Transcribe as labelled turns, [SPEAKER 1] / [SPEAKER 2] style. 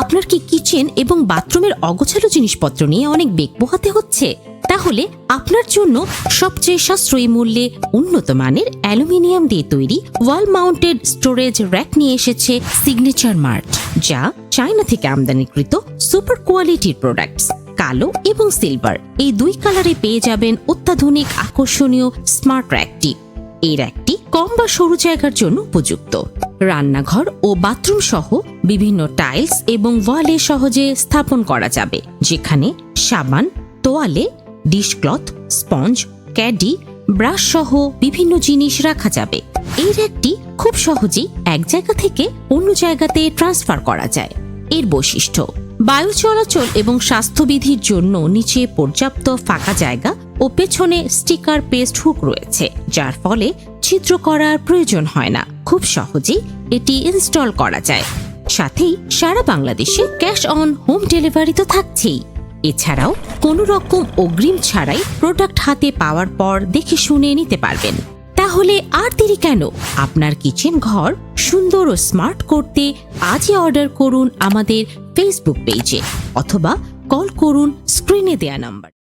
[SPEAKER 1] আপনার কি কিচেন এবং বাথরুমের অগোছালো জিনিসপত্র নিয়ে অনেক বেগ পোহাতে হচ্ছে? তাহলে আপনার জন্য সবচেয়ে সাশ্রয়ী মূল্যে উন্নত মানের অ্যালুমিনিয়াম দিয়ে তৈরি ওয়াল মাউন্টেড স্টোরেজ র্যাক নিয়ে এসেছে সিগনেচার মার্ট, যা চায়না থেকে আমদানিকৃত সুপার কোয়ালিটির প্রোডাক্টস। কালো এবং সিলভার এই দুই কালারে পেয়ে যাবেন অত্যাধুনিক আকর্ষণীয় স্মার্ট র্যাকটি। এই র্যাকটি কম বা সরু জায়গার জন্য উপযুক্ত। রান্নাঘর ও বাথরুম সহ বিভিন্ন টাইলস এবং ওয়ালে সহজে স্থাপন করা যাবে, যেখানে সাবান, তোয়ালে, ডিশক্লথ, স্পঞ্জ, ক্যাডি, ব্রাশ সহ বিভিন্ন জিনিস রাখা যাবে। এই র্যাকটি খুব সহজেই এক জায়গা থেকে অন্য জায়গাতে ট্রান্সফার করা যায়। এর বৈশিষ্ট্য: বায়ু চলাচল এবং স্বাস্থ্যবিধির জন্য নিচে পর্যাপ্ত ফাঁকা জায়গা ও পেছনে স্টিকার পেস্ট হুক রয়েছে, যার ফলে ছিদ্র করার প্রয়োজন হয় না। খুব সহজেই এটি ইনস্টল করা যায়। সাথেই সারা বাংলাদেশে ক্যাশ অন হোম ডেলিভারি তো থাকছেই। এছাড়াও কোনো রকম অগ্রিম ছাড়াই প্রোডাক্ট হাতে পাওয়ার পর দেখে শুনে নিতে পারবেন। তাহলে আর দেরি কেন? আপনার কিচেন ঘর সুন্দর ও স্মার্ট করতে আজই অর্ডার করুন আমাদের ফেসবুক পেজে অথবা কল করুন স্ক্রিনে দেয়া নাম্বার।